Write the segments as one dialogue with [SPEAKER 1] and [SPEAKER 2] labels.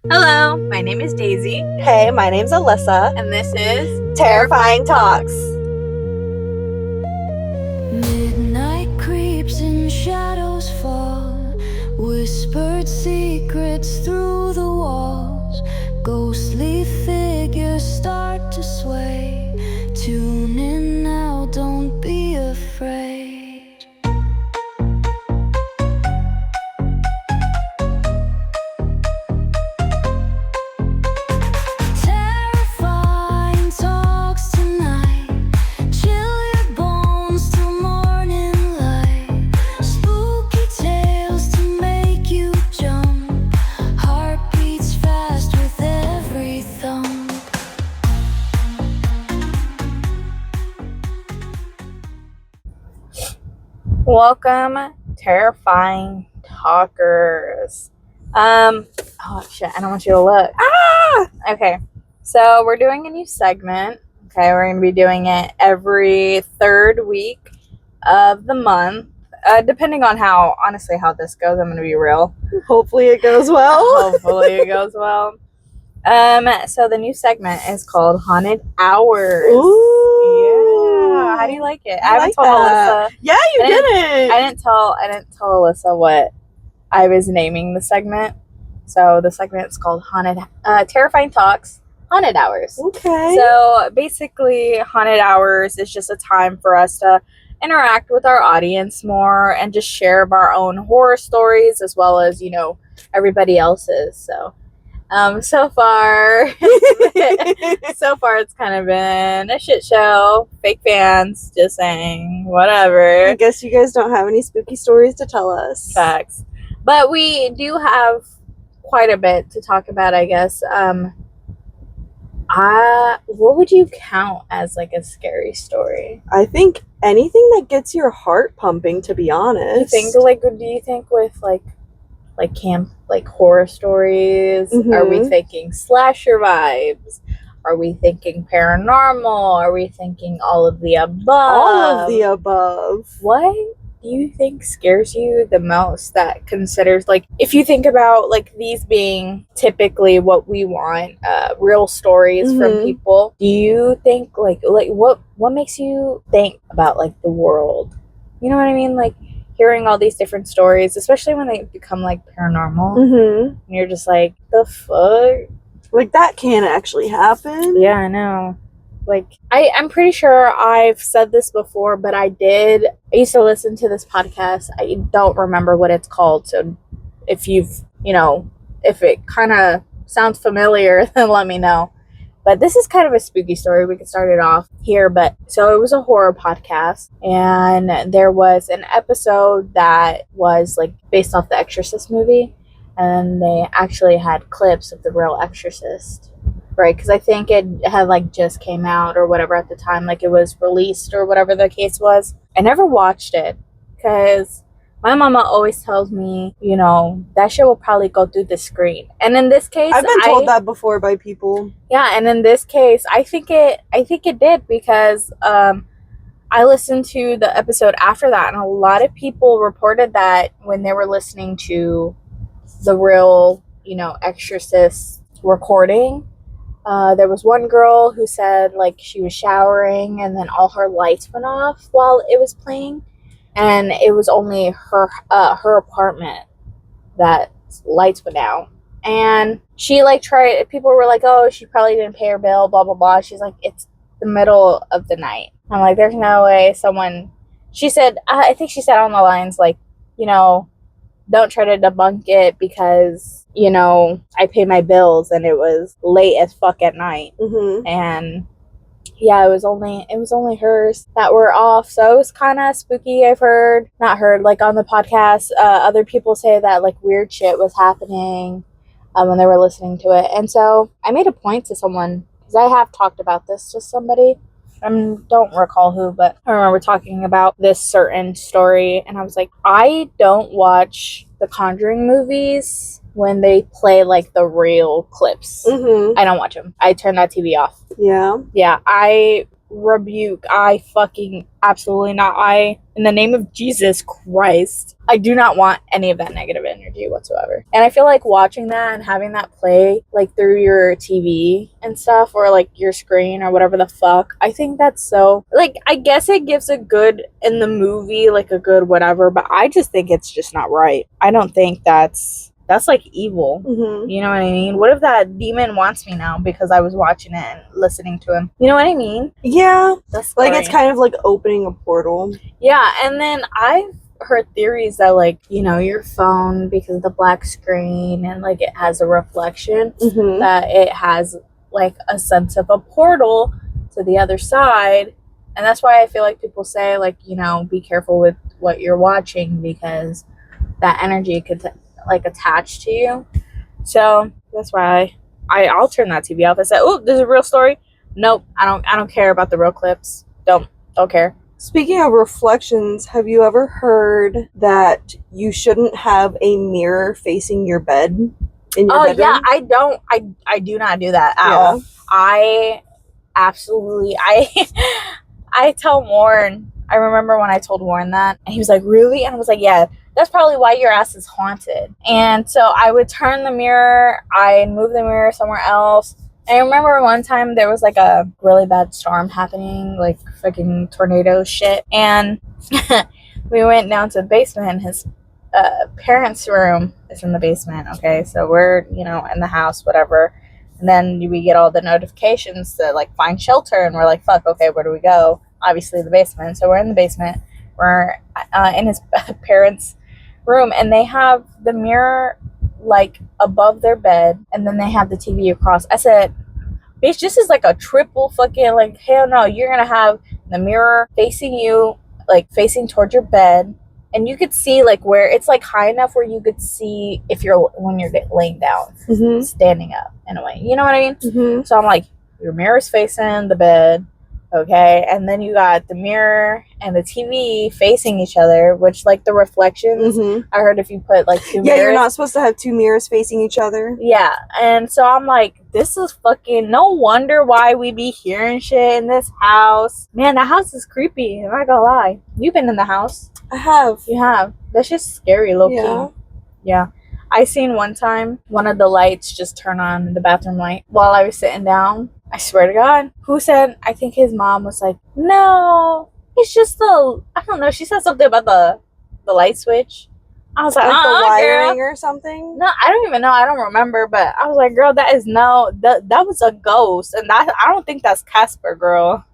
[SPEAKER 1] Hello, my name is Daisy.
[SPEAKER 2] Hey, my name's Alyssa.
[SPEAKER 1] And this is
[SPEAKER 2] Terrifying Talks.
[SPEAKER 3] Midnight creeps and shadows fall, whispered secrets through the walls. Ghostly figures start to sway. Tune in now, don't be afraid. Terrifying talks tonight. Chill your bones till morning light. Spooky tales to make you jump. Heart beats fast with every thump.
[SPEAKER 1] Welcome, Terrifying Talkers. Oh shit, I don't want you to look. Okay, so we're doing a new segment. Okay, we're going to be doing it every third week of the month. Depending on how this goes, I'm going to be real.
[SPEAKER 2] Hopefully it goes well.
[SPEAKER 1] Hopefully it goes well. So the new segment is called Haunted Hours.
[SPEAKER 2] Ooh.
[SPEAKER 1] Yeah. How do you like it?
[SPEAKER 2] I
[SPEAKER 1] haven't
[SPEAKER 2] like
[SPEAKER 1] told
[SPEAKER 2] that.
[SPEAKER 1] Alyssa.
[SPEAKER 2] Yeah, you didn't.
[SPEAKER 1] I didn't tell Alyssa what I was naming the segment. So the segment is called Terrifying Talks, Haunted Hours.
[SPEAKER 2] Okay.
[SPEAKER 1] So basically, Haunted Hours is just a time for us to interact with our audience more and just share our own horror stories as well as, everybody else's. So far it's kind of been a shit show. Fake fans just saying whatever.
[SPEAKER 2] I guess you guys don't have any spooky stories to tell us.
[SPEAKER 1] Facts. But we do have quite a bit to talk about, I guess. What would you count as like a scary story?
[SPEAKER 2] I think anything that gets your heart pumping, to be honest.
[SPEAKER 1] Do you think with like camp, like horror stories?
[SPEAKER 2] Mhm.
[SPEAKER 1] Are we thinking slasher vibes? Are we thinking paranormal? Are we thinking all of the above?
[SPEAKER 2] All of the above.
[SPEAKER 1] What do you think scares you the most that considers, like, if you think about like these being typically what we want, real stories from people, do you think like what makes you think about like the world? You know what I mean? Like hearing all these different stories, especially when they become like paranormal, and you're just like, the fuck?
[SPEAKER 2] Like, that can actually happen.
[SPEAKER 1] Yeah, I know. Like, I'm pretty sure I've said this before, but I used to listen to this podcast. I don't remember what it's called. So if if it kind of sounds familiar, then let me know. But this is kind of a spooky story. We could start it off here. But so it was a horror podcast, and there was an episode that was like based off the Exorcist movie, and they actually had clips of the real Exorcist. Right, because I think it had like just came out or whatever at the time, like it was released or whatever the case was. I never watched it because my mama always tells me, that shit will probably go through the screen. And in this case,
[SPEAKER 2] I've been told that before by people.
[SPEAKER 1] Yeah, and in this case, I think it did because I listened to the episode after that, and a lot of people reported that when they were listening to the real, Exorcist recording. There was one girl who said like she was showering and then all her lights went off while it was playing, and it was only her apartment that lights went out. And she like people were like, oh, she probably didn't pay her bill, blah blah blah. She's like, it's the middle of the night. I'm like, there's no way she said, I think she said on the lines like, don't try to debunk it because I pay my bills and it was late as fuck at night. And yeah, it was only hers that were off, so it was kind of spooky. Not heard like on the podcast, other people say that like weird shit was happening when they were listening to it. And so I made a point to someone, because I have talked about this to somebody, don't recall who, but I remember talking about this certain story, and I was like, I don't watch the Conjuring movies when they play like the real clips. I don't watch them. I turn that TV off.
[SPEAKER 2] Yeah.
[SPEAKER 1] I rebuke. I fucking absolutely not. In the name of Jesus Christ, I do not want any of that negative energy whatsoever. And I feel like watching that and having that play like through your TV and stuff, or like your screen or whatever the fuck, I think that's so, like, I guess it gives a good in the movie, like a good whatever, but I just think it's just not right. I don't think that's like evil.
[SPEAKER 2] Mm-hmm.
[SPEAKER 1] You know what I mean? What if that demon wants me now because I was watching it and listening to him? You know what I mean?
[SPEAKER 2] Yeah.
[SPEAKER 1] That's
[SPEAKER 2] Like, it's kind of like opening a portal.
[SPEAKER 1] Yeah, and then I've heard theories that, like, you know, your phone, because of the black screen and like it has a reflection,
[SPEAKER 2] Mm-hmm.
[SPEAKER 1] that it has like a sense of a portal to the other side. And that's why I feel like people say, like, you know, be careful with what you're watching because that energy could like attach to you. So that's why I'll turn that TV off. I said, "Oh, there's a real story." Nope, I don't care about the real clips. Don't care.
[SPEAKER 2] Speaking of reflections, have you ever heard that you shouldn't have a mirror facing your bed in your bedroom?
[SPEAKER 1] Yeah, I do not do that at all. I absolutely I tell Warren. I remember when I told Warren that, and he was like, "Really?" And I was like, "Yeah, that's probably why your ass is haunted." And so I would turn the mirror, I'd move the mirror somewhere else. And I remember one time there was like a really bad storm happening, like fucking tornado shit. And we went down to the basement, and his parents' room is in the basement. Okay, so we're, you know, in the house, whatever. And then we get all the notifications to like find shelter, and we're like, fuck, okay, where do we go? Obviously the basement. So we're in the basement. We're in his parents' room, and they have the mirror like above their bed, and then they have the TV across. I said, bitch, this is like a triple fucking, like, hell no, you're gonna have the mirror facing you, like facing towards your bed, and you could see like where it's like high enough where you could see if you're when you're laying down,
[SPEAKER 2] Mm-hmm.
[SPEAKER 1] standing up in a way, you know what I mean?
[SPEAKER 2] Mm-hmm.
[SPEAKER 1] So I'm like, your mirror's facing the bed, okay, and then you got the mirror and the TV facing each other, which like the reflections,
[SPEAKER 2] Mm-hmm.
[SPEAKER 1] I heard if you put like two
[SPEAKER 2] Yeah,
[SPEAKER 1] mirrors,
[SPEAKER 2] you're not supposed to have two mirrors facing each other.
[SPEAKER 1] yeah. And so I'm like, this is fucking, no wonder why we be hearing shit in this house. Man, the house is creepy, I'm not gonna lie. You've been in the house.
[SPEAKER 2] I have.
[SPEAKER 1] You have. That's just scary, low
[SPEAKER 2] Yeah.
[SPEAKER 1] key. Yeah. I seen one time one of the lights just turn on, the bathroom light, while I was sitting down. I swear to God. Who said? I think his mom was like, no, it's just I don't know. She said something about the light switch. I was like,
[SPEAKER 2] Like the wiring
[SPEAKER 1] girl.
[SPEAKER 2] or something.
[SPEAKER 1] No, I don't even know. I don't remember. But I was like, girl, that is that was a ghost. And I don't think that's Casper, girl.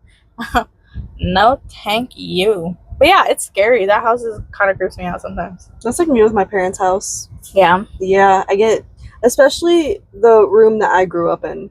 [SPEAKER 1] No, thank you. But yeah, it's scary. That house is kind of creeps me out sometimes.
[SPEAKER 2] That's like me with my parents' house.
[SPEAKER 1] Yeah.
[SPEAKER 2] Yeah, I get, especially the room that I grew up in,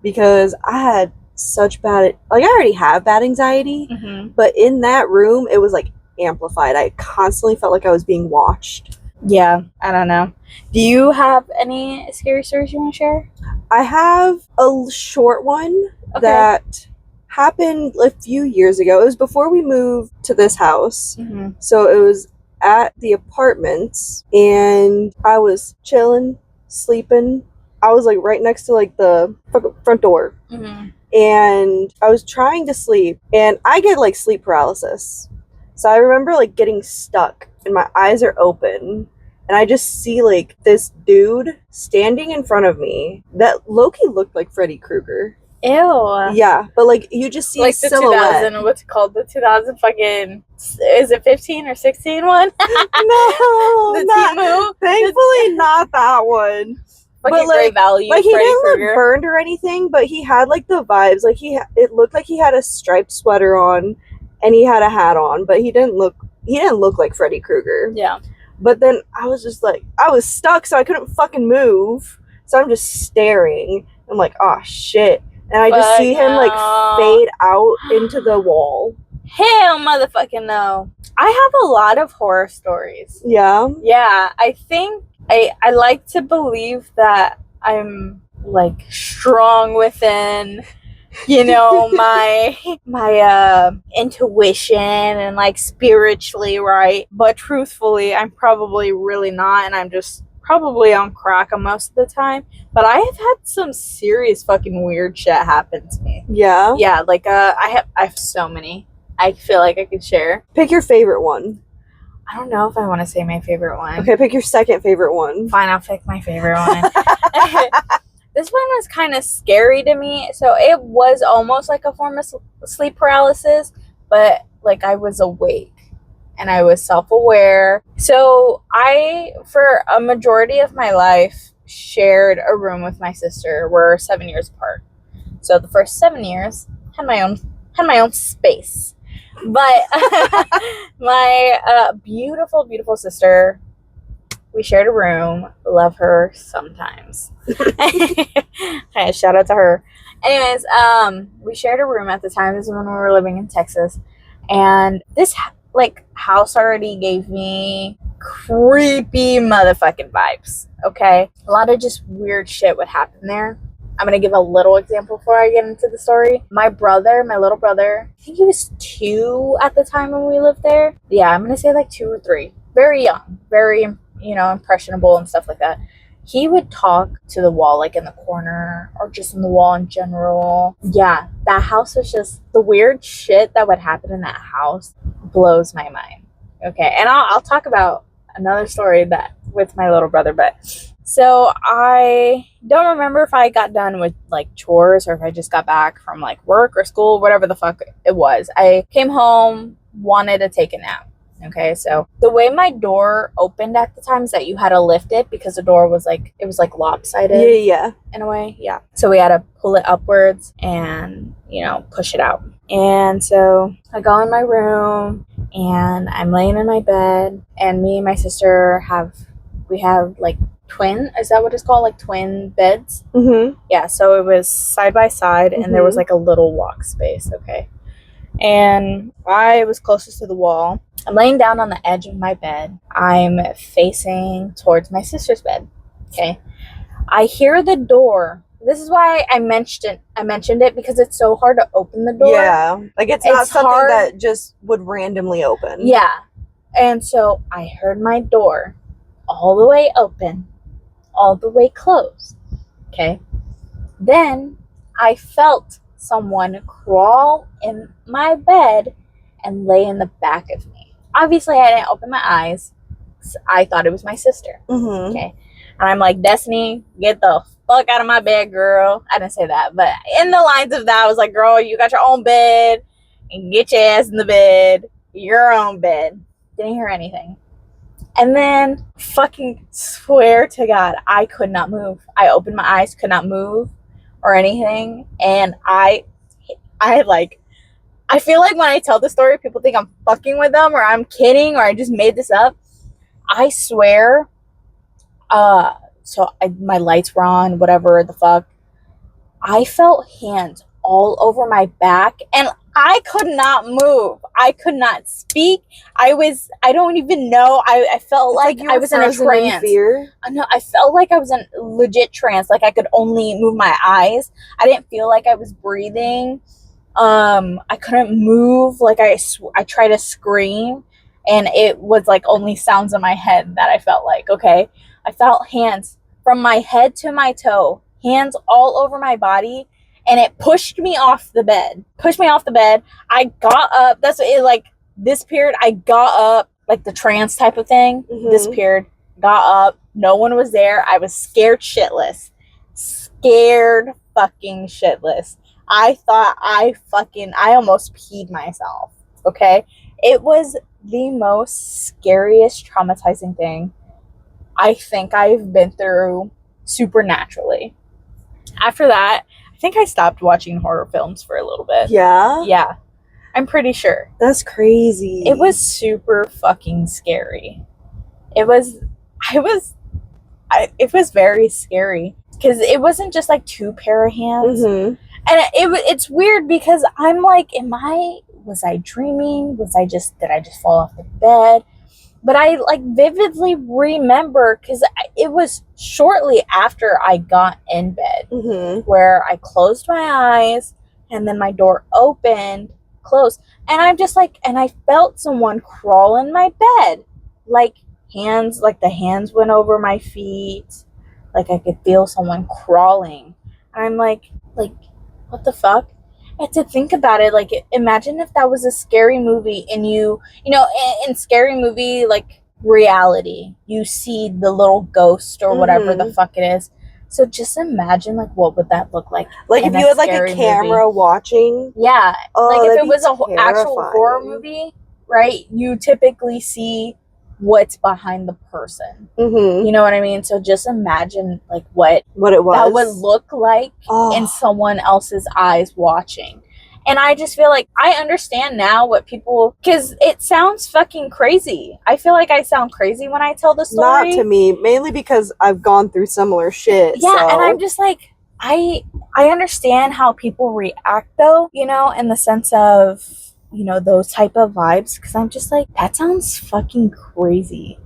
[SPEAKER 2] because I had such bad, like, I already have bad anxiety,
[SPEAKER 1] Mm-hmm.
[SPEAKER 2] but in that room, it was like amplified. I constantly felt like I was being watched.
[SPEAKER 1] Yeah, I don't know. Do you have any scary stories you want to share?
[SPEAKER 2] I have a short one that happened a few years ago. It was before we moved to this house.
[SPEAKER 1] Mm-hmm.
[SPEAKER 2] So it was at the apartments, and I was chilling, sleeping. I was like right next to like the front door,
[SPEAKER 1] Mm-hmm.
[SPEAKER 2] and I was trying to sleep, and I get like sleep paralysis. So I remember like getting stuck, and my eyes are open, and I just see like this dude standing in front of me that low-key looked like Freddy Krueger.
[SPEAKER 1] Ew.
[SPEAKER 2] Yeah, but like you just see
[SPEAKER 1] Like
[SPEAKER 2] his
[SPEAKER 1] the
[SPEAKER 2] silhouette.
[SPEAKER 1] 2000, what's it called? The 2000 fucking, is it 15 or 16 one?
[SPEAKER 2] No,
[SPEAKER 1] The
[SPEAKER 2] not,
[SPEAKER 1] Timu?
[SPEAKER 2] thankfully not that one.
[SPEAKER 1] Fucking
[SPEAKER 2] like-
[SPEAKER 1] great value.
[SPEAKER 2] Like he
[SPEAKER 1] Freddy
[SPEAKER 2] didn't
[SPEAKER 1] Krueger.
[SPEAKER 2] look burned or anything, but he had like the vibes. Like it looked like he had a striped sweater on, and he had a hat on, but he didn't look like Freddy Krueger.
[SPEAKER 1] Yeah.
[SPEAKER 2] But then I was just like, I was stuck, so I couldn't fucking move. So I'm just staring. I'm like, oh shit. And I just
[SPEAKER 1] Fuck
[SPEAKER 2] see him like
[SPEAKER 1] no.
[SPEAKER 2] fade out into the wall.
[SPEAKER 1] Hell motherfucking no. I have a lot of horror stories.
[SPEAKER 2] Yeah.
[SPEAKER 1] Yeah, I think I like to believe that I'm like strong within, you know, my intuition and like spiritually, right? But truthfully, I'm probably really not, and I'm just probably on crack most of the time, but I have had some serious fucking weird shit happen to me.
[SPEAKER 2] Yeah?
[SPEAKER 1] Yeah, like I have so many. I feel like I could share.
[SPEAKER 2] Pick your favorite one.
[SPEAKER 1] I don't know if I want to say my favorite one.
[SPEAKER 2] Okay, pick your second favorite one.
[SPEAKER 1] Fine, I'll pick my favorite one. This one was kind of scary to me. So it was almost like a form of sleep paralysis, but like I was awake and I was self-aware. So I, for a majority of my life, shared a room with my sister. We're 7 years apart. So the first 7 years had my own space. But my beautiful, beautiful sister, we shared a room. Love her sometimes. Hey, shout out to her. Anyways, we shared a room at the time. This is when we were living in Texas. And this house already gave me creepy motherfucking vibes. Okay? A lot of just weird shit would happen there. I'm going to give a little example before I get into the story. My little brother, I think he was 2 at the time when we lived there. Yeah, I'm going to say like 2 or 3. Very young, very, impressionable and stuff like that. He would talk to the wall, like in the corner or just in the wall in general. Yeah, that house was just, the weird shit that would happen in that house blows my mind. Okay, and I'll talk about another story that with my little brother, but so I don't remember if I got done with like chores or if I just got back from like work or school, whatever the fuck it was. I came home, wanted to take a nap. Okay, so the way my door opened at the time is that you had to lift it because the door was like, it was like lopsided.
[SPEAKER 2] Yeah.
[SPEAKER 1] In a way, yeah. So we had to pull it upwards and, push it out. And so I go in my room and I'm laying in my bed, and me and my sister have like twin, is that what it's called? Like twin beds?
[SPEAKER 2] Mm-hmm.
[SPEAKER 1] Yeah, so it was side by side, and there was like a little walk space, okay? And I was closest to the wall. I'm laying down on the edge of my bed. I'm facing towards my sister's bed, okay? I hear the door. This is why I mentioned it because it's so hard to open the door.
[SPEAKER 2] Yeah, like it's not something
[SPEAKER 1] hard.
[SPEAKER 2] that just would randomly open.
[SPEAKER 1] Yeah, and so I heard my door all the way open, all the way closed, okay? Then I felt someone crawl in my bed and lay in the back of me. Obviously, I didn't open my eyes. I thought it was my sister, okay? And I'm like, Destiny, get the fuck out of my bed, girl. I didn't say that, but in the lines of that, I was like, girl, you got your own bed, and get your ass in the bed, your own bed. Didn't hear anything. And then, fucking swear to God, I could not move. I opened my eyes, could not move or anything. And I feel like when I tell the story, people think I'm fucking with them or I'm kidding or I just made this up. I swear, my lights were on, whatever the fuck. I felt hands all over my back and I could not move. I could not speak. I don't even know. I felt like I was in a trance.
[SPEAKER 2] Fear.
[SPEAKER 1] No, I felt like I was in legit trance. Like I could only move my eyes. I didn't feel like I was breathing. I couldn't move. Like I tried to scream and it was like only sounds in my head that I felt like, okay. I felt hands from my head to my toe, hands all over my body. And it pushed me off the bed. I got up. That's what it like disappeared. I got up, like the trance type of thing. Disappeared. Got up. No one was there. I was scared shitless. Scared fucking shitless. I thought I almost peed myself. Okay? It was the most scariest, traumatizing thing I think I've been through supernaturally. After that, I think I stopped watching horror films for a little bit.
[SPEAKER 2] Yeah?
[SPEAKER 1] Yeah. I'm pretty sure.
[SPEAKER 2] That's crazy.
[SPEAKER 1] It was super fucking scary. It was very scary. Because it wasn't just like 2 pair of hands. And it's weird because I'm like, was I dreaming? Did I just fall off the bed? But I like vividly remember because it was shortly after I got in bed where I closed my eyes and then my door opened, closed. And I'm just like, and I felt someone crawl in my bed, like hands, like the hands went over my feet. Like I could feel someone crawling. And I'm like, what the fuck? And to think about it, like, imagine if that was a scary movie and you know, in scary movie, like, reality, you see the little ghost or whatever the fuck it is. So just imagine, like, what would that look like?
[SPEAKER 2] Like, if you had, like, a camera watching.
[SPEAKER 1] Yeah.
[SPEAKER 2] Oh,
[SPEAKER 1] like, if it was
[SPEAKER 2] terrifying.
[SPEAKER 1] an actual horror movie, right, you typically see what's behind the person. You know what I mean? So just imagine, like, what it was. That would look like in someone else's eyes watching. And I just feel like I understand now what people, because it sounds fucking crazy. I feel like I sound crazy when I tell the story.
[SPEAKER 2] Not to me, mainly because I've gone through similar shit.
[SPEAKER 1] Yeah,
[SPEAKER 2] so.
[SPEAKER 1] and I'm just like, I understand how people react, though, you know, in the sense of, you know, those type of vibes, because I'm just like, that sounds fucking crazy.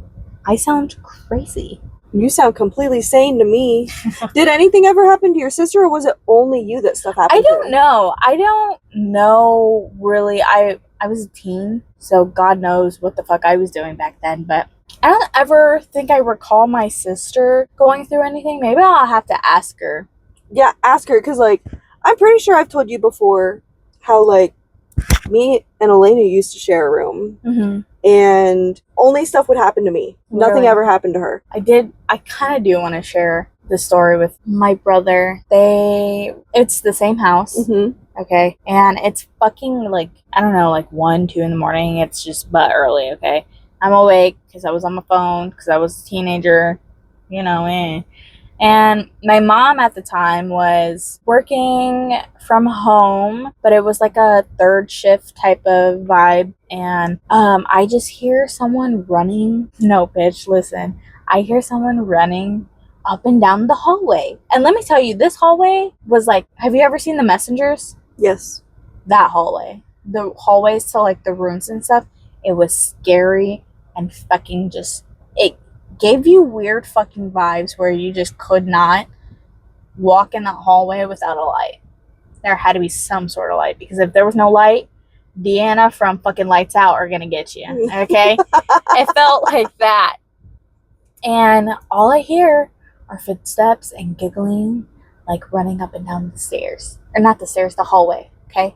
[SPEAKER 1] I sound crazy.
[SPEAKER 2] You sound completely sane to me. Did anything ever happen to your sister, or was it only you that stuff happened
[SPEAKER 1] I don't know. I don't know, really. I was a teen, so God knows what the fuck I was doing back then, but I don't ever think I recall my sister going through anything. Maybe I'll have to ask her.
[SPEAKER 2] Yeah, ask her, because, like, I'm pretty sure I've told you before how, like, me and Elena used to share a room, and only stuff would happen to me.
[SPEAKER 1] Really?
[SPEAKER 2] Nothing ever happened to her.
[SPEAKER 1] I kind of do want to share the story with my brother. It's the same house, okay? And it's fucking, like, I don't know, like 1, 2 in the morning. It's just but early, okay? I'm awake because I was on my phone, because I was a teenager, you know, And my mom at the time was working from home, but it was like a third shift type of vibe. And I just hear someone running. No, bitch, listen. I hear someone running up and down the hallway. And let me tell you, this hallway was like, have you ever seen The Messengers?
[SPEAKER 2] Yes.
[SPEAKER 1] That hallway. The hallways to, like, the rooms and stuff. It was scary and fucking just... It gave you weird fucking vibes where you just could not walk in that hallway without a light. There had to be some sort of light, because if there was no light, Deanna from fucking Lights Out are gonna get you, okay? It felt like that. And all I hear are footsteps and giggling, like running up and down the stairs. Or not the stairs, the hallway, okay?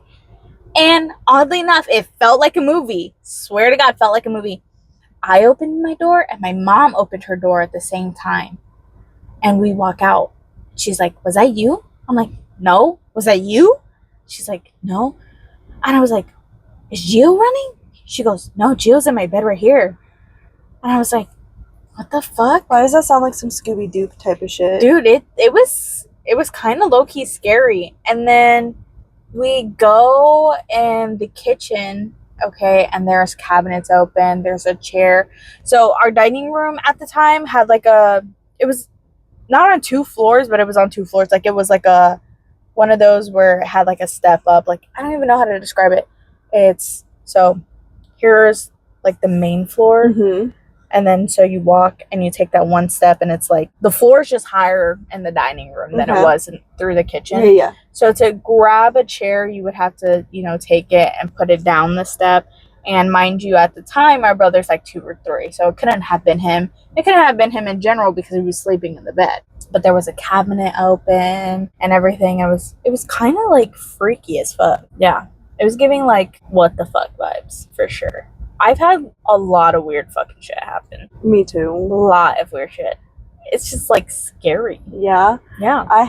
[SPEAKER 1] And oddly enough, it felt like a movie. Swear to God, felt like a movie. I opened my door and my mom opened her door at the same time. And we walk out. She's like, was that you? I'm like, no. Was that you? She's like, no. And I was like, is Gio running? She goes, no, Gio's in my bed right here. And I was like, what the fuck?
[SPEAKER 2] Why does that sound like some Scooby-Doo type of shit?
[SPEAKER 1] Dude, it was kind of low-key scary. And then we go in the kitchen, okay, and there's cabinets open, there's a chair. So our dining room at the time had like it was not on 2 floors, but it was on 2 floors. Like, it was like one of those where it had like a step up. Like, I don't even know how to describe it. So here's like the main floor. And then so you walk and you take that one step, and it's like the floor is just higher in the dining room than it was through the kitchen.
[SPEAKER 2] Yeah.
[SPEAKER 1] So to grab a chair, you would have to, you know, take it and put it down the step. And mind you, at the time, my brother's like 2 or 3. So it couldn't have been him. It couldn't have been him in general because he was sleeping in the bed. But there was a cabinet open and everything. It was kind of like freaky as fuck. Yeah. It was giving like what the fuck vibes for sure. I've had a lot of weird fucking shit happen.
[SPEAKER 2] Me too.
[SPEAKER 1] A lot of weird shit. It's just like scary.
[SPEAKER 2] Yeah.
[SPEAKER 1] Yeah.
[SPEAKER 2] I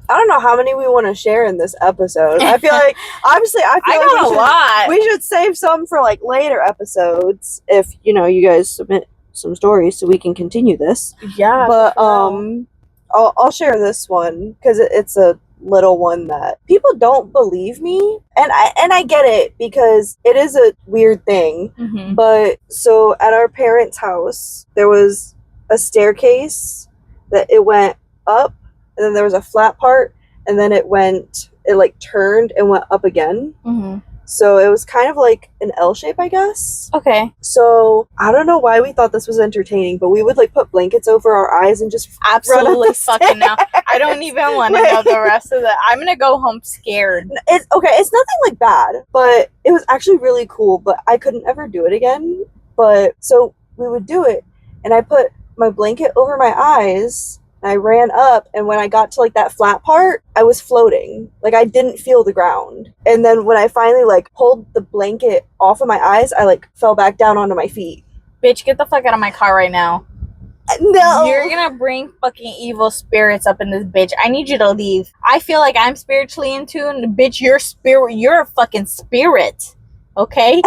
[SPEAKER 2] don't know how many we want to share in this episode. I feel like, obviously, I got
[SPEAKER 1] a lot.
[SPEAKER 2] We should save some for like later episodes if, you know, you guys submit some stories so we can continue this.
[SPEAKER 1] Yeah.
[SPEAKER 2] But I'll share this one because it's a little one that people don't believe me, and I get it because it is a weird thing. But so at our parents' house there was a staircase that it went up, and then there was a flat part, and then it like turned and went up again. So it was kind of like an L shape, I guess.
[SPEAKER 1] Okay.
[SPEAKER 2] So I don't know why we thought this was entertaining, but we would like put blankets over our eyes and just
[SPEAKER 1] absolutely fucking now. I don't even want to know the rest of that. I'm gonna go home scared.
[SPEAKER 2] It's okay. It's nothing like bad, but it was actually really cool. But I couldn't ever do it again. But so we would do it, and I put my blanket over my eyes, and I ran up, and when I got to like that flat part, I was floating. Like I didn't feel the ground. And then when I finally like pulled the blanket off of my eyes, I like fell back down onto my feet.
[SPEAKER 1] Bitch, get the fuck out of my car right now.
[SPEAKER 2] No.
[SPEAKER 1] You're gonna bring fucking evil spirits up in this bitch. I need you to leave. I feel like I'm spiritually in tune. Bitch, you're a fucking spirit. Okay?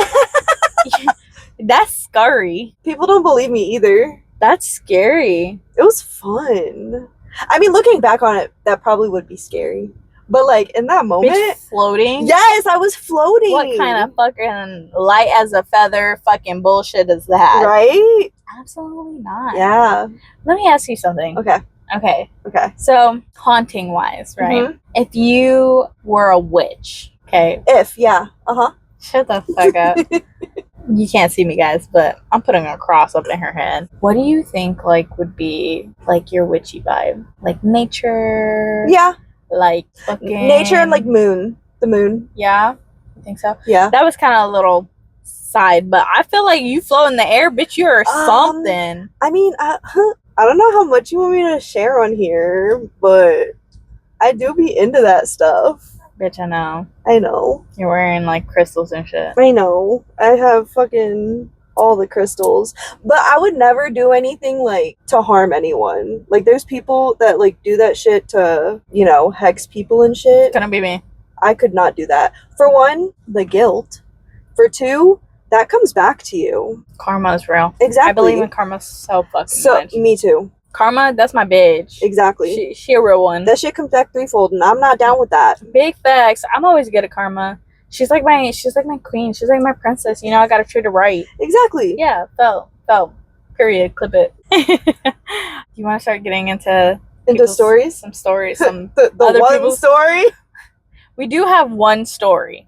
[SPEAKER 1] That's scary.
[SPEAKER 2] People don't believe me either.
[SPEAKER 1] That's scary.
[SPEAKER 2] It was fun. I mean, looking back on it, that probably would be scary. But like in that moment,
[SPEAKER 1] Bitch, floating?
[SPEAKER 2] yes, I was floating.
[SPEAKER 1] What kind of fucking light as a feather fucking bullshit is that?
[SPEAKER 2] Right?
[SPEAKER 1] Absolutely not.
[SPEAKER 2] Yeah.
[SPEAKER 1] Let me ask you something.
[SPEAKER 2] Okay.
[SPEAKER 1] Okay. So, haunting wise, right?
[SPEAKER 2] Mhm.
[SPEAKER 1] If you were a witch, okay?
[SPEAKER 2] Yeah. Uh-huh.
[SPEAKER 1] Shut the fuck up. You can't see me, guys, but I'm putting a cross up in her head. What do you think, like, would be, like, your witchy vibe? Like, nature?
[SPEAKER 2] Yeah.
[SPEAKER 1] Like, fucking...
[SPEAKER 2] Nature and like moon. The moon.
[SPEAKER 1] Yeah? You think so?
[SPEAKER 2] Yeah.
[SPEAKER 1] That was kind of a little side, but I feel like you float in the air, bitch, you're something.
[SPEAKER 2] I mean, I don't know how much you want me to share on here, but I do be into that stuff.
[SPEAKER 1] Bitch, I know.
[SPEAKER 2] I know.
[SPEAKER 1] You're wearing, like, crystals and shit.
[SPEAKER 2] I know. I have fucking all the crystals. But I would never do anything, like, to harm anyone. Like, there's people that, like, do that shit to, you know, hex people and shit.
[SPEAKER 1] Couldn't be me.
[SPEAKER 2] I could not do that. For one, the guilt. For two, that comes back to you.
[SPEAKER 1] Karma is real.
[SPEAKER 2] Exactly.
[SPEAKER 1] I believe in karma so fucking much.
[SPEAKER 2] Me too.
[SPEAKER 1] Karma, that's my bitch.
[SPEAKER 2] Exactly.
[SPEAKER 1] She a real one.
[SPEAKER 2] That shit comes back threefold, and I'm not down with that.
[SPEAKER 1] Big facts. I'm always good at karma. She's like my queen. She's like my princess. You know, I gotta treat her right.
[SPEAKER 2] Exactly.
[SPEAKER 1] Yeah, felt. Period. Clip it. You want to start getting into
[SPEAKER 2] stories?
[SPEAKER 1] Some stories. Some
[SPEAKER 2] the
[SPEAKER 1] other
[SPEAKER 2] one
[SPEAKER 1] people's
[SPEAKER 2] story?
[SPEAKER 1] We do have one story.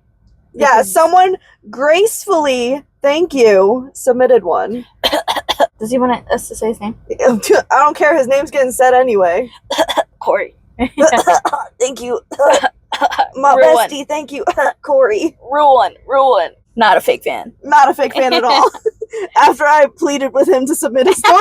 [SPEAKER 2] Yeah, someone gracefully, thank you, submitted one.
[SPEAKER 1] Does he want us to say his name?
[SPEAKER 2] I don't care. His name's getting said anyway.
[SPEAKER 1] Corey.
[SPEAKER 2] Thank you. My
[SPEAKER 1] Real
[SPEAKER 2] bestie, thank you. Corey.
[SPEAKER 1] Rule one. Not a fake fan.
[SPEAKER 2] Not a fake fan at all. After I pleaded with him to submit a story.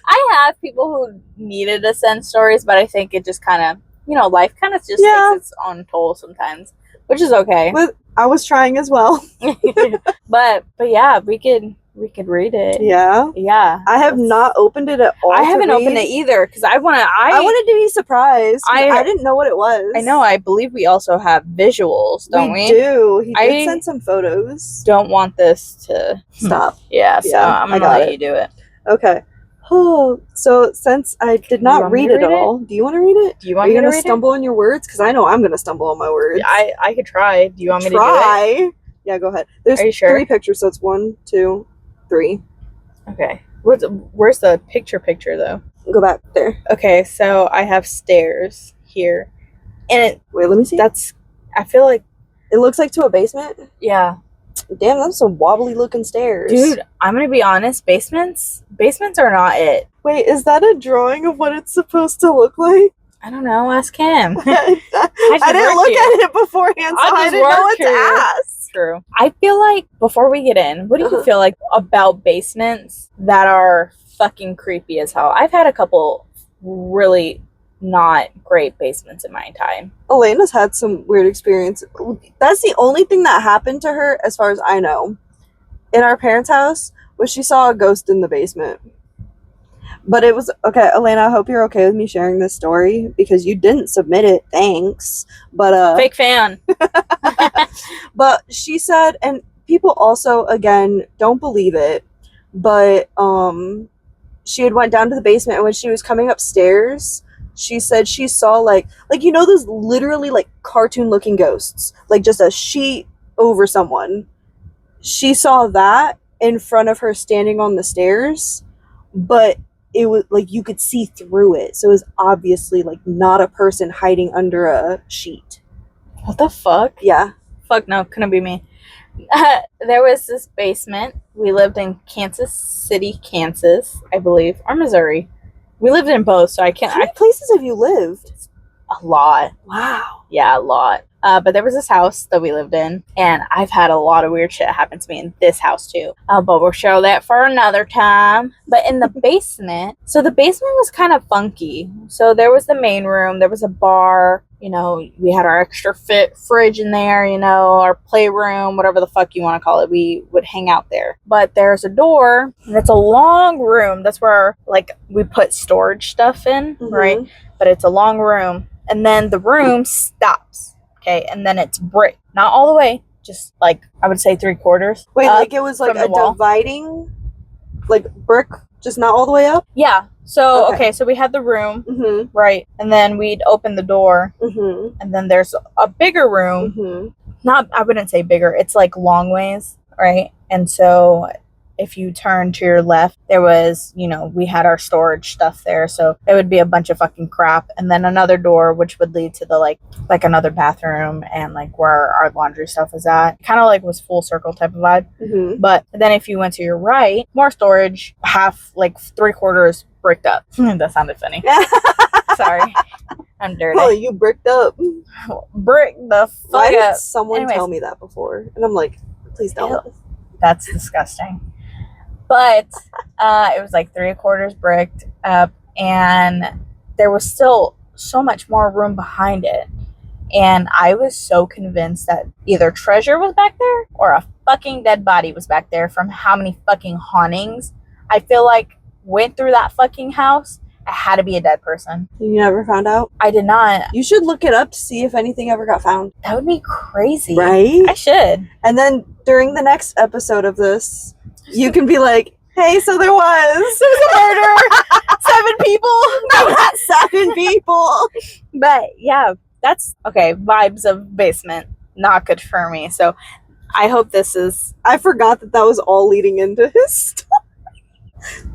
[SPEAKER 1] I have people who needed to send stories, but I think it just kind of, you know, life kind of just takes its own toll sometimes, which is okay.
[SPEAKER 2] But I was trying as well.
[SPEAKER 1] but yeah, we could read it.
[SPEAKER 2] Yeah.
[SPEAKER 1] Yeah.
[SPEAKER 2] I have not opened it at all.
[SPEAKER 1] I haven't opened it either because I wanted to
[SPEAKER 2] be surprised. I didn't know what it was.
[SPEAKER 1] I know. I believe we also have visuals, don't we?
[SPEAKER 2] We do. He did send some photos.
[SPEAKER 1] Don't want this to
[SPEAKER 2] stop.
[SPEAKER 1] Yeah. So I'm gonna let you do it.
[SPEAKER 2] Okay. Oh, so since I did not read it all, do you want to read it?
[SPEAKER 1] Do you want me to read it? Are you gonna
[SPEAKER 2] stumble on your words? Because I know I'm gonna stumble on my words.
[SPEAKER 1] I could try. Do you want me to do it?
[SPEAKER 2] Yeah, go ahead. There's
[SPEAKER 1] Are you sure?
[SPEAKER 2] 3 pictures, so it's 1, 2, 3.
[SPEAKER 1] Okay. Where's the picture though?
[SPEAKER 2] Go back there.
[SPEAKER 1] Okay, so I have stairs here, and
[SPEAKER 2] wait, let me see.
[SPEAKER 1] I feel like
[SPEAKER 2] it looks like to a basement.
[SPEAKER 1] Yeah.
[SPEAKER 2] Damn, that's some wobbly looking stairs.
[SPEAKER 1] Dude, I'm gonna be honest, basements are not it.
[SPEAKER 2] Wait, is that a drawing of what it's supposed to look like?
[SPEAKER 1] I don't know, ask him.
[SPEAKER 2] I didn't look at it beforehand, so I didn't know what to ask.
[SPEAKER 1] True. I feel like, before we get in, what do you feel like about basements that are fucking creepy as hell? I've had a couple really not great basements in my time.
[SPEAKER 2] Elena's had some weird experience. That's the only thing that happened to her, as far as I know, in our parents' house, was she saw a ghost in the basement. But it was okay. Elena, I hope you're okay with me sharing this story because you didn't submit it. Thanks, but
[SPEAKER 1] fake fan.
[SPEAKER 2] But she said, and people also again don't believe it, but she had went down to the basement, and when she was coming upstairs, she said she saw like you know those literally like cartoon looking ghosts, like just a sheet over someone. She saw that in front of her standing on the stairs, but it was like you could see through it, so it was obviously like not a person hiding under a sheet.
[SPEAKER 1] What the fuck?
[SPEAKER 2] Yeah.
[SPEAKER 1] Fuck no, couldn't be me. There was this basement. We lived in Kansas City, Kansas, I believe, or Missouri. We lived in both, so I can't.
[SPEAKER 2] How many places have you lived?
[SPEAKER 1] A lot.
[SPEAKER 2] Wow.
[SPEAKER 1] Yeah, a lot. But there was this house that we lived in, and I've had a lot of weird shit happen to me in this house too. But we'll show that for another time. But in the basement, so the basement was kind of funky. So there was the main room, there was a bar, you know, we had our extra fridge in there, you know, our playroom, whatever the fuck you want to call it. We would hang out there. But there's a door, and it's a long room. That's where, like, we put storage stuff in, right? But it's a long room. And then the room stops, okay? And then it's brick. Not all the way, just, like, I would say 3/4.
[SPEAKER 2] Wait, like it was like a dividing, like, brick, just not all the way up?
[SPEAKER 1] Yeah. So, okay, so we had the room, right? And then we'd open the door, and then there's a bigger room. Not, I wouldn't say bigger, it's like long ways, right? And so if you turn to your left, there was, you know, we had our storage stuff there. So it would be a bunch of fucking crap. And then another door, which would lead to the, like another bathroom and, like, where our laundry stuff is at. Kind of like was full circle type of vibe. But then if you went to your right, more storage, half, like 3/4 bricked up. That sounded funny. Sorry. I'm dirty.
[SPEAKER 2] Oh, you bricked up.
[SPEAKER 1] Brick the fuck
[SPEAKER 2] Why did
[SPEAKER 1] up.
[SPEAKER 2] someone tell me that before? And I'm like, please don't.
[SPEAKER 1] Ew. That's disgusting. But it was like 3/4 bricked up, and there was still so much more room behind it. And I was so convinced that either treasure was back there or a fucking dead body was back there from how many fucking hauntings I feel like went through that fucking house. It had to be a dead person.
[SPEAKER 2] You never found out?
[SPEAKER 1] I did not.
[SPEAKER 2] You should look it up to see if anything ever got found.
[SPEAKER 1] That would be crazy.
[SPEAKER 2] Right?
[SPEAKER 1] I should.
[SPEAKER 2] And then during the next episode of this, you can be like, hey, so there was
[SPEAKER 1] a murder. 7 people.
[SPEAKER 2] No, not 7 people.
[SPEAKER 1] But yeah, that's okay. Vibes of basement. Not good for me. So I hope this is.
[SPEAKER 2] I forgot that was all leading into his story.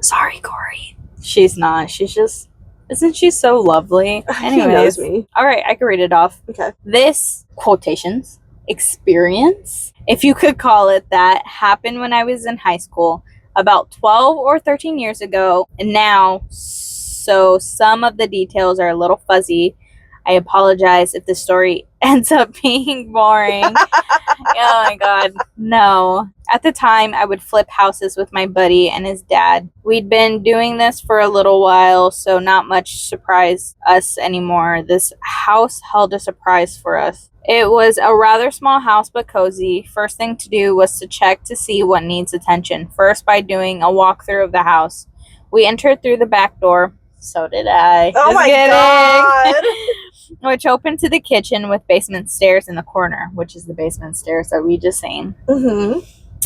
[SPEAKER 2] Sorry, Corey.
[SPEAKER 1] She's not. She's just. Isn't she so lovely?
[SPEAKER 2] He knows me.
[SPEAKER 1] All right, I can read it off.
[SPEAKER 2] Okay.
[SPEAKER 1] This quotations experience, if you could call it that, happened when I was in high school about 12 or 13 years ago, and now, so some of the details are a little fuzzy. I apologize if the story ends up being boring. Oh my god, no. At the time, I would flip houses with my buddy and his dad. We'd been doing this for a little while, so not much surprised us anymore. This house held a surprise for us. It was a rather small house, but cozy. First thing to do was to check to see what needs attention. First, by doing a walkthrough of the house. We entered through the back door. So did I.
[SPEAKER 2] Oh my god!
[SPEAKER 1] Which opened to the kitchen with basement stairs in the corner, which is the basement stairs that we just seen.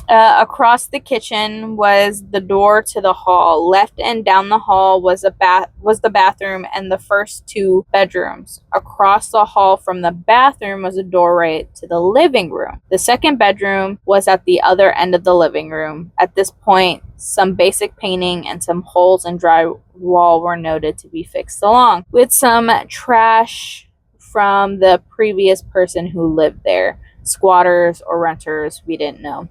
[SPEAKER 1] Across the kitchen was the door to the hall. Left and down the hall was the bathroom and the first 2 bedrooms. Across the hall from the bathroom was a doorway to the living room. The second bedroom was at the other end of the living room. At this point, some basic painting and some holes in drywall were noted to be fixed along with some trash from the previous person who lived there. Squatters or renters, we didn't know.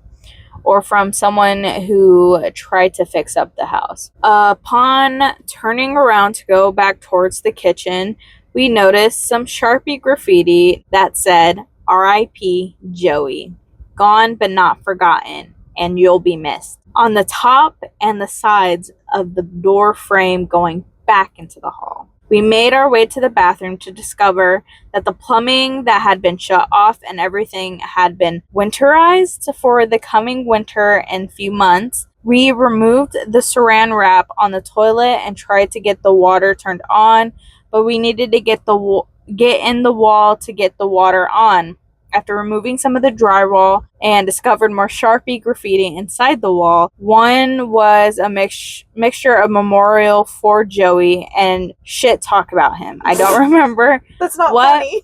[SPEAKER 1] Or from someone who tried to fix up the house. Upon turning around to go back towards the kitchen, we noticed some Sharpie graffiti that said, R.I.P. Joey. Gone but not forgotten, and you'll be missed. On the top and the sides of the door frame going back into the hall. We made our way to the bathroom to discover that the plumbing that had been shut off and everything had been winterized for the coming winter and few months. We removed the saran wrap on the toilet and tried to get the water turned on, but we needed to get in the wall to get the water on. After removing some of the drywall and discovered more Sharpie graffiti inside the wall, one was a mixture of memorial for Joey and shit talk about him. I don't remember.
[SPEAKER 2] That's not
[SPEAKER 1] what
[SPEAKER 2] funny.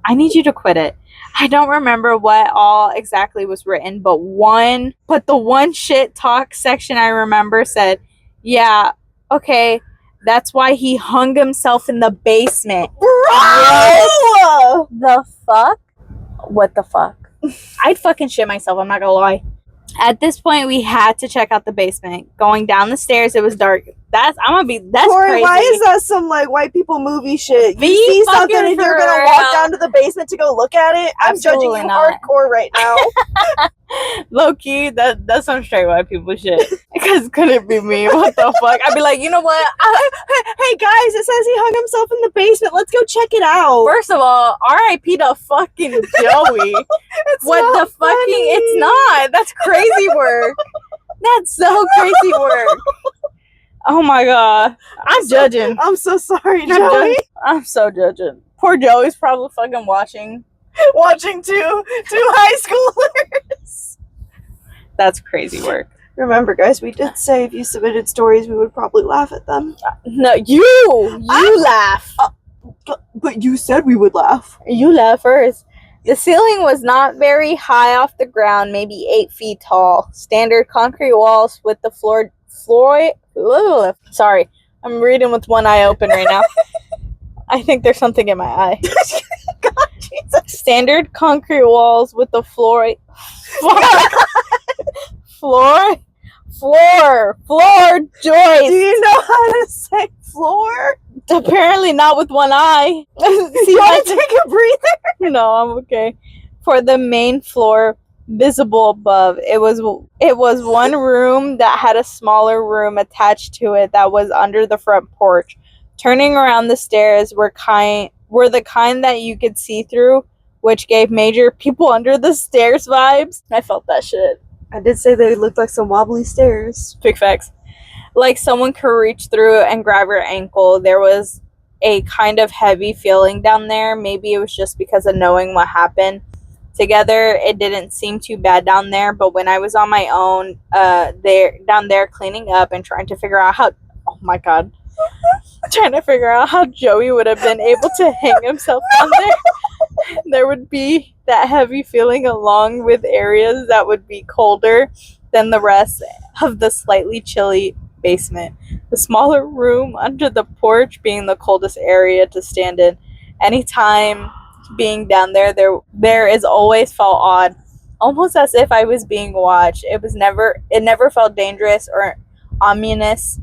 [SPEAKER 1] I need you to quit it. I don't remember what all exactly was written, but the one shit talk section I remember said, yeah, okay, that's why he hung himself in the basement.
[SPEAKER 2] Bro!
[SPEAKER 1] Yes. The fuck? What the fuck? I'd fucking shit myself, I'm not gonna lie. At this point, we had to check out the basement. Going down the stairs, it was dark That's
[SPEAKER 2] Corey,
[SPEAKER 1] crazy.
[SPEAKER 2] why is that some like white people movie shit? You
[SPEAKER 1] Be
[SPEAKER 2] see something
[SPEAKER 1] fucking
[SPEAKER 2] and
[SPEAKER 1] for
[SPEAKER 2] you're gonna
[SPEAKER 1] real.
[SPEAKER 2] walk down to the basement to go look at it? I'm judging
[SPEAKER 1] Absolutely
[SPEAKER 2] you
[SPEAKER 1] not.
[SPEAKER 2] hardcore right now.
[SPEAKER 1] Low key, that's some straight white people shit. Because could it be me? What the fuck? I'd be like, you know what?
[SPEAKER 2] Hey guys, it says he hung himself in the basement. Let's go check it out.
[SPEAKER 1] First of all, R.I.P. to fucking Joey.
[SPEAKER 2] It's
[SPEAKER 1] What
[SPEAKER 2] not
[SPEAKER 1] the fucking?
[SPEAKER 2] funny.
[SPEAKER 1] It's not. That's crazy work. That's so crazy work. Oh my god. I'm judging.
[SPEAKER 2] I'm so sorry,
[SPEAKER 1] I'm
[SPEAKER 2] Joey.
[SPEAKER 1] judging. I'm so judging. Poor Joey's probably fucking watching.
[SPEAKER 2] Watching two high schoolers.
[SPEAKER 1] That's crazy work.
[SPEAKER 2] Remember, guys, we did say if you submitted stories, we would probably laugh at them.
[SPEAKER 1] No, you laugh.
[SPEAKER 2] But you said we would laugh.
[SPEAKER 1] You laugh first. The ceiling was not very high off the ground, maybe 8 feet tall. Standard concrete walls with the floor. Sorry, I'm reading with one eye open right now. I think there's something in my eye.
[SPEAKER 2] God, Jesus.
[SPEAKER 1] Standard concrete walls with the floor joist.
[SPEAKER 2] Do you know how to say floor?
[SPEAKER 1] Apparently not with one eye.
[SPEAKER 2] You want to take a breather?
[SPEAKER 1] No, I'm okay. For the main floor, visible above, it was one room that had a smaller room attached to it that was under the front porch. Turning around, the stairs were the kind that you could see through, which gave major people under the stairs vibes. I felt that shit.
[SPEAKER 2] I did say they looked like some wobbly stairs.
[SPEAKER 1] Big facts. Like someone could reach through and grab your ankle. There was a kind of heavy feeling down there. Maybe it was just because of knowing what happened together. It didn't seem too bad down there, but when I was on my own down there cleaning up and trying to figure out how, oh my god, trying to figure out how Joey would have been able to hang himself down there, there would be that heavy feeling along with areas that would be colder than the rest of the slightly chilly basement. The smaller room under the porch being the coldest area to stand in. Anytime being down there is always felt odd, almost as if I was being watched. It never felt dangerous or ominous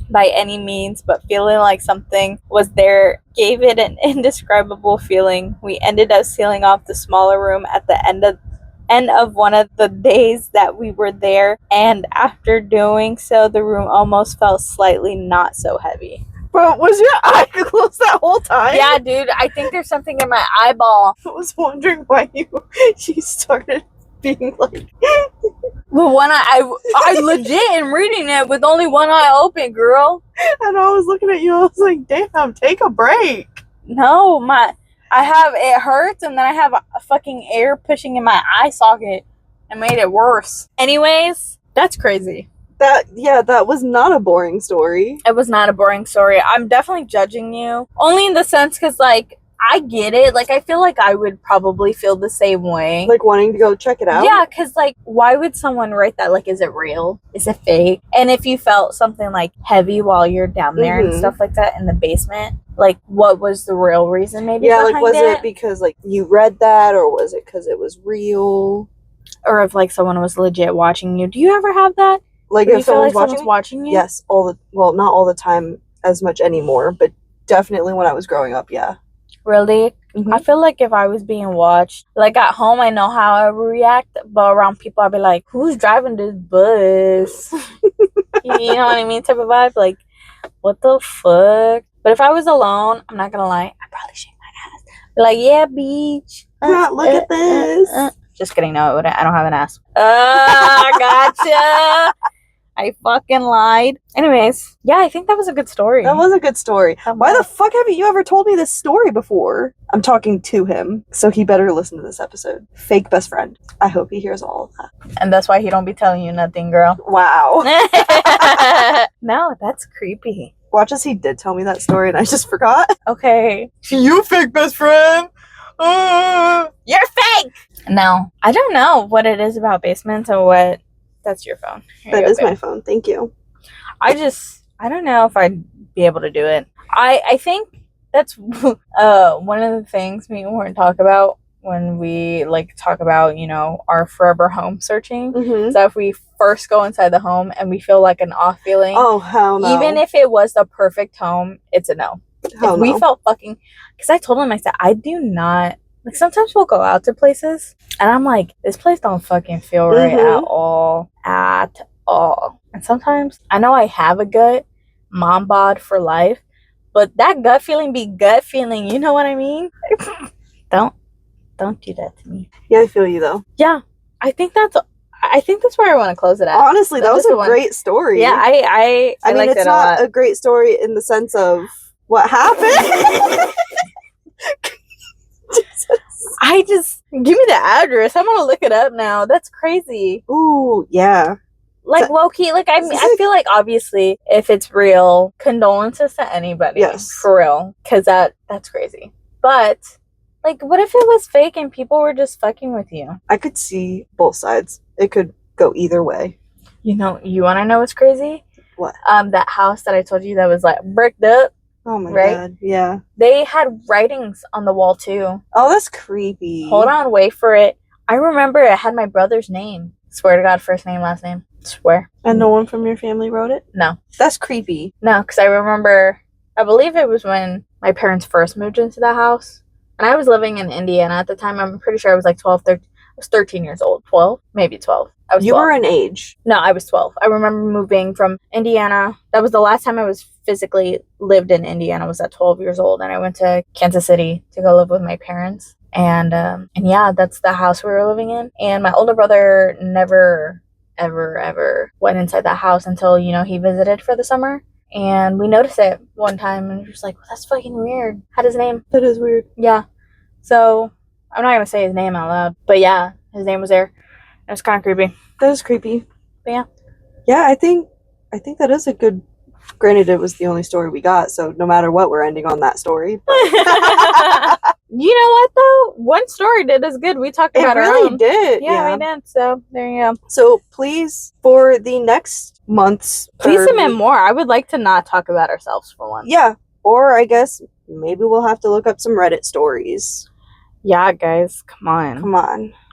[SPEAKER 1] by any means, but feeling like something was there gave it an indescribable feeling. We ended up sealing off the smaller room at the end of one of the days that we were there, and after doing so, the room almost felt slightly not so heavy.
[SPEAKER 2] Bro, was your eye closed that whole time?
[SPEAKER 1] Yeah, dude, I think there's something in my eyeball.
[SPEAKER 2] I was wondering why you started being like...
[SPEAKER 1] Well, one eye, I legit am reading it with only one eye open, girl.
[SPEAKER 2] And I was looking at you, I was like, damn, take a break.
[SPEAKER 1] No, it hurts, and then I have a fucking air pushing in my eye socket and made it worse. Anyways, that's crazy.
[SPEAKER 2] That was not a boring story.
[SPEAKER 1] It was not a boring story. I'm definitely judging you. Only in the sense because, like, I get it. Like, I feel like I would probably feel the same way.
[SPEAKER 2] Like, wanting to go check it out?
[SPEAKER 1] Yeah, because, like, why would someone write that? Like, is it real? Is it fake? And if you felt something, like, heavy while you're down there and stuff like that in the basement, like, what was the real reason maybe
[SPEAKER 2] yeah,
[SPEAKER 1] behind
[SPEAKER 2] like, was it because, like, you read that, or was it because it was real?
[SPEAKER 1] Or if, like, someone was legit watching you. Do you ever have that?
[SPEAKER 2] Like,
[SPEAKER 1] Where
[SPEAKER 2] if
[SPEAKER 1] you feel
[SPEAKER 2] someone's
[SPEAKER 1] like watching you?
[SPEAKER 2] Yes, not all the time as much anymore, but definitely when I was growing up, yeah.
[SPEAKER 1] Really?
[SPEAKER 2] Mm-hmm.
[SPEAKER 1] I feel like if I was being watched, like at home, I know how I would react, but around people, I'd be like, who's driving this bus? You know what I mean? Type of vibe. Like, what the fuck? But if I was alone, I'm not gonna lie, I'd probably shake my ass. Be like, yeah, beach.
[SPEAKER 2] Look at this.
[SPEAKER 1] Just kidding. No, it wouldn't. I don't have an ass. Gotcha. I fucking lied. Anyways, yeah, I think that was a good story.
[SPEAKER 2] That was a good story. Why the fuck haven't you ever told me this story before? I'm talking to him, so he better listen to this episode. Fake best friend. I hope he hears all of that.
[SPEAKER 1] And that's why he don't be telling you nothing, girl.
[SPEAKER 2] Wow.
[SPEAKER 1] No, that's creepy.
[SPEAKER 2] Watch as he did tell me that story and I just forgot.
[SPEAKER 1] Okay.
[SPEAKER 2] You fake best friend.
[SPEAKER 1] You're fake! No, I don't know what it is about basements or what. That's your phone.
[SPEAKER 2] That is my phone. Thank you.
[SPEAKER 1] I don't know if I'd be able to do it. I think that's one of the things me and Warren talk about when we like talk about, you know, our forever home searching.
[SPEAKER 2] Mhm.
[SPEAKER 1] So if we first go inside the home and we feel like an off feeling,
[SPEAKER 2] Oh, hell no.
[SPEAKER 1] even if it was the perfect home, it's a no.
[SPEAKER 2] Hell
[SPEAKER 1] If we
[SPEAKER 2] no.
[SPEAKER 1] felt fucking, because I told him, I said, I do not, like, sometimes we'll go out to places and I'm like, this place don't fucking feel right at all. At all. And sometimes I know I have a gut, mom bod for life, but that gut feeling be gut feeling, you know what I mean? Don't do that to me.
[SPEAKER 2] Yeah, I feel you though.
[SPEAKER 1] Yeah, I think that's where I want to close it at.
[SPEAKER 2] Honestly, that was
[SPEAKER 1] That's
[SPEAKER 2] a
[SPEAKER 1] the one.
[SPEAKER 2] great story.
[SPEAKER 1] Yeah, I
[SPEAKER 2] mean,
[SPEAKER 1] liked
[SPEAKER 2] it's
[SPEAKER 1] it a
[SPEAKER 2] not
[SPEAKER 1] lot.
[SPEAKER 2] a great story in the sense of what happened.
[SPEAKER 1] I just give me the address. I'm gonna look it up now. That's crazy.
[SPEAKER 2] Ooh, yeah.
[SPEAKER 1] Like low key, like I feel like obviously if it's real, condolences to anybody.
[SPEAKER 2] Yes.
[SPEAKER 1] For real, because that's crazy. But like, what if it was fake and people were just fucking with you?
[SPEAKER 2] I could see both sides. It could go either way.
[SPEAKER 1] You know, you want to know what's crazy?
[SPEAKER 2] What?
[SPEAKER 1] That house that I told you that was like bricked up.
[SPEAKER 2] Oh my
[SPEAKER 1] Right?
[SPEAKER 2] god. Yeah.
[SPEAKER 1] They had writings on the wall too.
[SPEAKER 2] Oh, that's creepy.
[SPEAKER 1] Hold on, wait for it. I remember it had my brother's name. Swear to God, first name, last name. Swear.
[SPEAKER 2] And no one from your family wrote it?
[SPEAKER 1] No.
[SPEAKER 2] That's creepy.
[SPEAKER 1] No, because I remember, I believe it was when my parents first moved into the house. And I was living in Indiana at the time. I'm pretty sure I was like 12, 13. I was 13 years old. 12? Maybe 12. I was 12.
[SPEAKER 2] You were an age.
[SPEAKER 1] No, I was 12. I remember moving from Indiana. That was the last time I was physically lived in Indiana. I was at 12 years old. And I went to Kansas City to go live with my parents. And yeah, that's the house we were living in. And my older brother never, ever went inside that house until, you know, he visited for the summer. And we noticed it one time and we were just like, well, that's fucking weird. Had his name.
[SPEAKER 2] That is weird.
[SPEAKER 1] Yeah. So I'm not going to say his name out loud. But yeah, his name was there. It was kind of creepy.
[SPEAKER 2] That is creepy.
[SPEAKER 1] But yeah.
[SPEAKER 2] Yeah, I think that is a good. Granted, it was the only story we got, so no matter what, we're ending on that story.
[SPEAKER 1] You know what though? One story did us good. We talked about
[SPEAKER 2] it
[SPEAKER 1] our
[SPEAKER 2] really
[SPEAKER 1] own.
[SPEAKER 2] did.
[SPEAKER 1] Yeah, we did. So there you go.
[SPEAKER 2] So please, for the next month's,
[SPEAKER 1] Please
[SPEAKER 2] or
[SPEAKER 1] submit more. I would like to not talk about ourselves for once.
[SPEAKER 2] Yeah, or I guess maybe we'll have to look up some Reddit stories.
[SPEAKER 1] Yeah, guys, come on.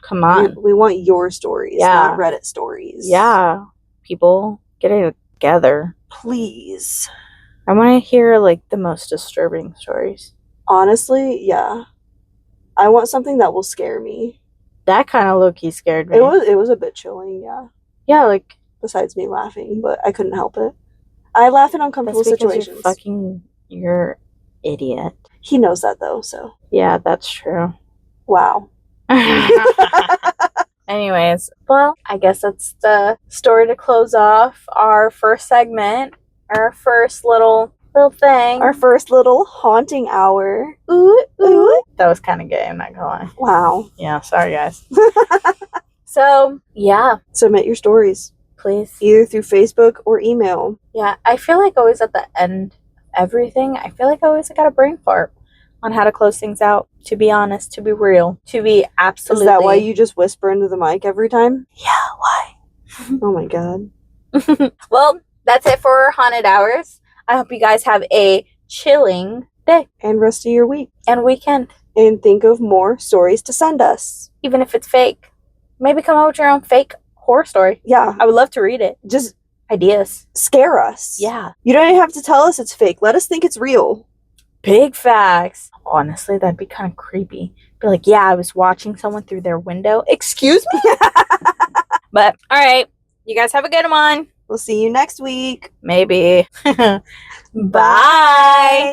[SPEAKER 2] Come on. We want your stories, not Reddit stories.
[SPEAKER 1] Yeah, people, get it together.
[SPEAKER 2] Please.
[SPEAKER 1] I want to hear like the most disturbing stories.
[SPEAKER 2] Honestly, yeah. I want something that will scare me.
[SPEAKER 1] That kind of low-key scared me.
[SPEAKER 2] It was a bit chilling, yeah.
[SPEAKER 1] Yeah, like,
[SPEAKER 2] besides me laughing, but I couldn't help it. I laugh in uncomfortable situations.
[SPEAKER 1] You're idiot.
[SPEAKER 2] He knows that though, so.
[SPEAKER 1] Yeah, that's true.
[SPEAKER 2] Wow.
[SPEAKER 1] Anyways, well, I guess that's the story to close off our first segment, our first little thing.
[SPEAKER 2] Our first little haunting hour.
[SPEAKER 1] Ooh, ooh. That was kind of gay, I'm not gonna lie.
[SPEAKER 2] Wow.
[SPEAKER 1] Yeah, sorry guys. So, yeah.
[SPEAKER 2] Submit your stories.
[SPEAKER 1] Please.
[SPEAKER 2] Either through Facebook or email.
[SPEAKER 1] Yeah, I feel like always at the end of everything, I feel like I always got a brain fart on how to close things out, to be honest, to be real, to be absolutely...
[SPEAKER 2] Is that why you just whisper into the mic every time?
[SPEAKER 1] Yeah, why?
[SPEAKER 2] Oh my god.
[SPEAKER 1] Well, that's it for Haunted Hours. I hope you guys have a chilling day.
[SPEAKER 2] And rest of your week.
[SPEAKER 1] And weekend.
[SPEAKER 2] And think of more stories to send us.
[SPEAKER 1] Even if it's fake. Maybe come up with your own fake horror story.
[SPEAKER 2] Yeah.
[SPEAKER 1] I would love to read it.
[SPEAKER 2] Just
[SPEAKER 1] ideas.
[SPEAKER 2] Scare us.
[SPEAKER 1] Yeah.
[SPEAKER 2] You don't even have to tell us it's fake. Let us think it's real.
[SPEAKER 1] Big facts. Honestly, that'd be kind of creepy. Be like, yeah, I was watching someone through their window. Excuse me? But, all right. You guys have a good one.
[SPEAKER 2] We'll see you next week.
[SPEAKER 1] Maybe. Bye.